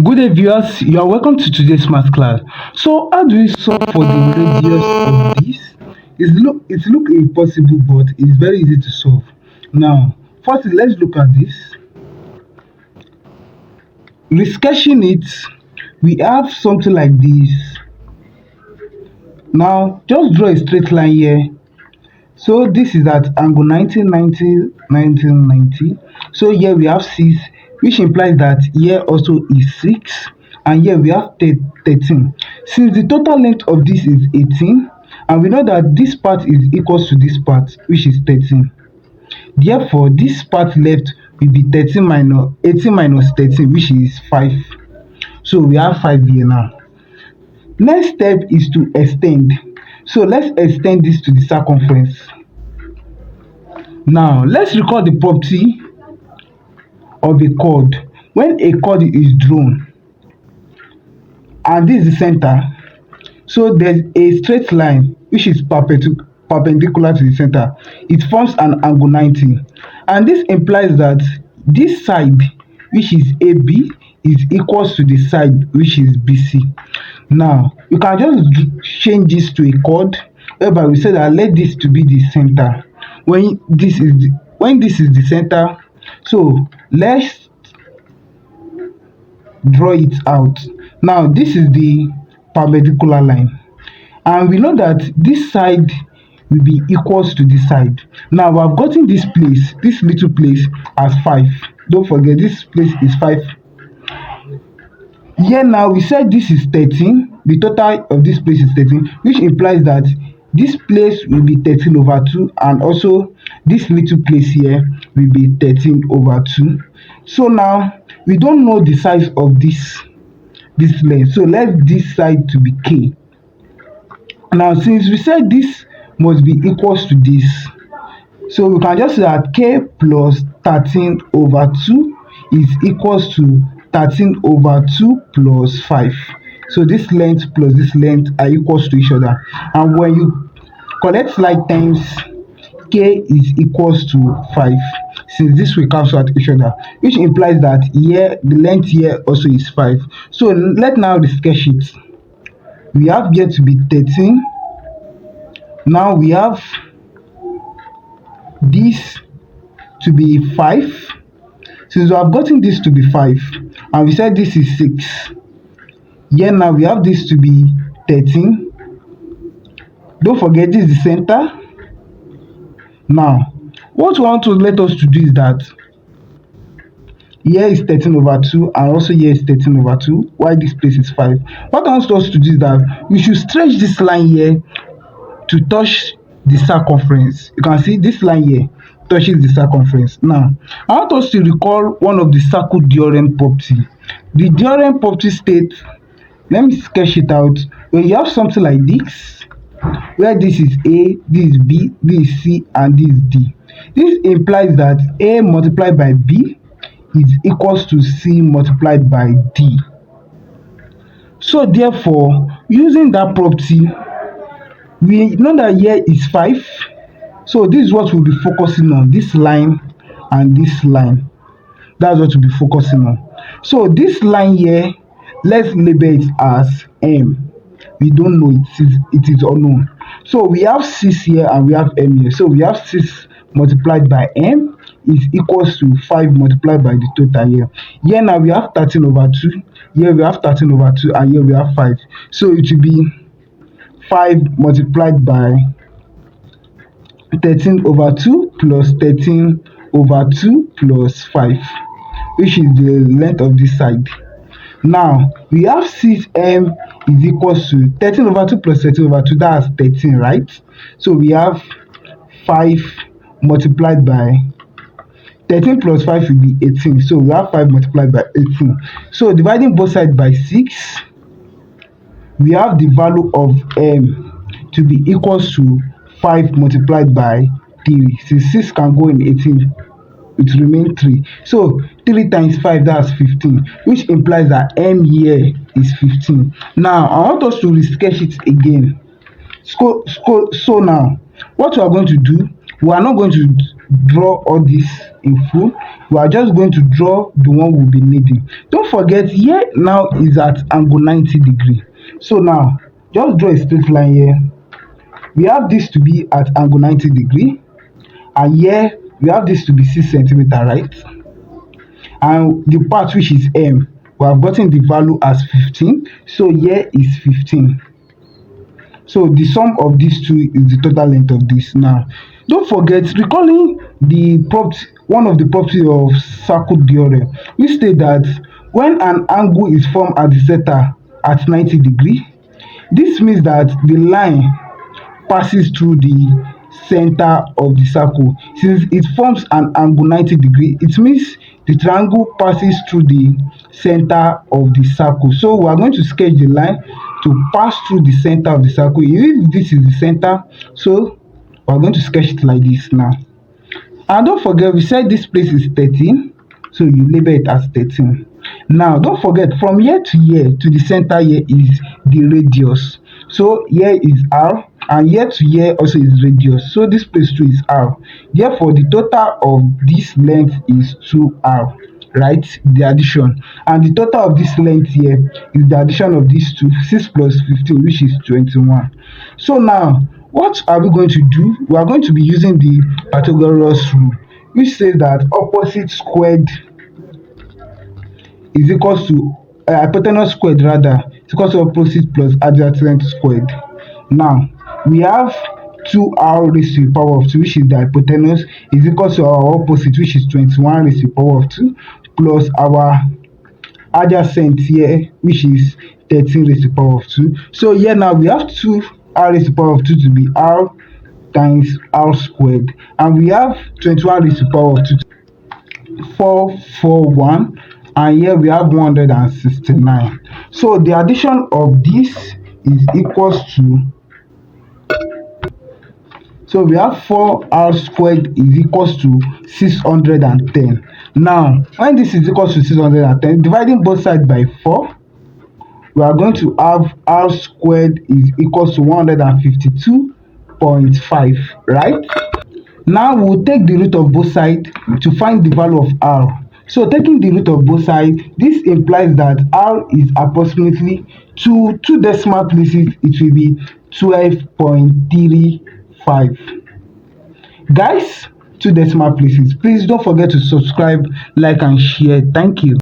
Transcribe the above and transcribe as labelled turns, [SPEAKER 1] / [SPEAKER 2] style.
[SPEAKER 1] Good day viewers, you are welcome to today's math class. So how do we solve for the radius of this? It look impossible, but it's very easy to solve. Now, firstly, let's look at this. Resketching it, we have something like this. Now, just draw a straight line here. So this is at angle 90, 90, 90, 90. So here we have 6, which implies that here also is 6, and here we have 13. Since the total length of this is 18, and we know that this part is equals to this part, which is 13. Therefore, this part left will be 13 minus 18 minus 13, which is 5. So we have 5 here now. Next step is to extend. So let's extend this to the circumference. Now let's recall the property of a chord. When a chord is drawn and this is the center, so there's a straight line which is perpendicular to the center. It forms an angle 90, and this implies that this side, which is AB, is equals to the side which is BC. Now you can just change this to a chord, whereby we say that let this to be the center when this is the center. So let's draw it out. Now this is the perpendicular line, and we know that this side will be equals to this side. Now we have gotten this place, this little place, as 5. Don't forget this place is 5. Here now we said this is 13. The total of this place is 13, which implies that this place will be 13 over 2, and also this little place here will be 13 over 2. So now we don't know the size of this length, so let this side to be k. Now since we said this must be equals to this, so we can just say that k plus 13 over 2 is equals to 13 over 2 plus 5. So this length plus this length are equals to each other, and when you collect like times, k is equals to 5, since this will cancel out each other, which implies that here the length here also is 5. So let's now sketch it. We have here to be 13. Now we have this to be 5. Since we have gotten this to be 5, and we said this is 6, here now we have this to be 13. Don't forget this is the center. Now what we want to let us to do is that here is 13 over 2, and also here is 13 over 2, while this place is 5. What I want us to do is that we should stretch this line here to touch the circumference. You can see this line here touches the circumference. Now I want us to recall one of the circle theorem property. The theorem property states, let me sketch it out. When you have something like this, where this is A, this is B, this is C, and this is D, this implies that A multiplied by B is equals to C multiplied by D. So therefore, using that property, we know that here is 5. So this is what we'll be focusing on, this line and this line. That's what we'll be focusing on. So this line here, let's label it as M. We don't know, it is unknown. So we have 6 here and we have M here. So we have 6 multiplied by M is equals to 5 multiplied by the total here. Here now we have 13 over 2. Here we have 13 over 2, and here we have 5. So it will be 5 multiplied by 13 over 2 plus 13 over 2 plus 5, which is the length of this side. Now we have 6m is equals to 13 over 2 plus 13 over 2, that's 13, right? So we have 5 multiplied by 13 plus 5 will be 18. So we have 5 multiplied by 18. So dividing both sides by 6, we have the value of m to be equals to 5 multiplied by 3. Since 6 can go in 18, it remains 3. So 3 times 5, that's 15, which implies that m here is 15. Now I want us to resketch it again. So now what we are going to do, we are not going to draw all this in full. We are just going to draw the one we'll be needing. Don't forget, here now is at angle 90 degree. So now just draw a straight line here. We have this to be at angle 90 degree, and here we have this to be 6 centimeter, right? And the part which is m, we have gotten the value as 15, so here is 15. So the sum of these two is the total length of this. Now don't forget, recalling the one of the property of circuit theorem, we state that when an angle is formed at the center at 90 degree, this means that the line passes through the center of the circle. Since it forms an angle 90 degree, it means the triangle passes through the center of the circle. So we are going to sketch the line to pass through the center of the circle. If this is the center, so we are going to sketch it like this now. And don't forget, we said this place is 13, so you label it as 13. Now don't forget, from here to the center here is the radius. So here is r, and here to here also is radius. So this place too is r. Therefore, the total of this length is 2r, right? The addition. And the total of this length here is the addition of these two, 6 plus 15, which is 21. So now, what are we going to do? We are going to be using the Pythagoras rule, which says that opposite squared is equals to hypotenuse squared, rather is equals to opposite plus adjacent squared. Now we have 2r raised to the power of 2, which is the hypotenuse, is equals to our opposite, which is 21 raised to the power of 2, plus our adjacent here, which is 13 raised to the power of 2. So here now we have 2r raised to the power of 2 to be r times r squared, and we have 21 raised to the power of 2 to 441, and here we have 169. So the addition of this is equals to, so we have 4r squared is equals to 610. Now when this is equals to 610, dividing both sides by 4, we are going to have r squared is equals to 152.5, right? Now we'll take the root of both sides to find the value of r. So taking the root of both sides, this implies that r is approximately two decimal places, it will be 12.35. Guys, 2 decimal places. Please don't forget to subscribe, like and share. Thank you.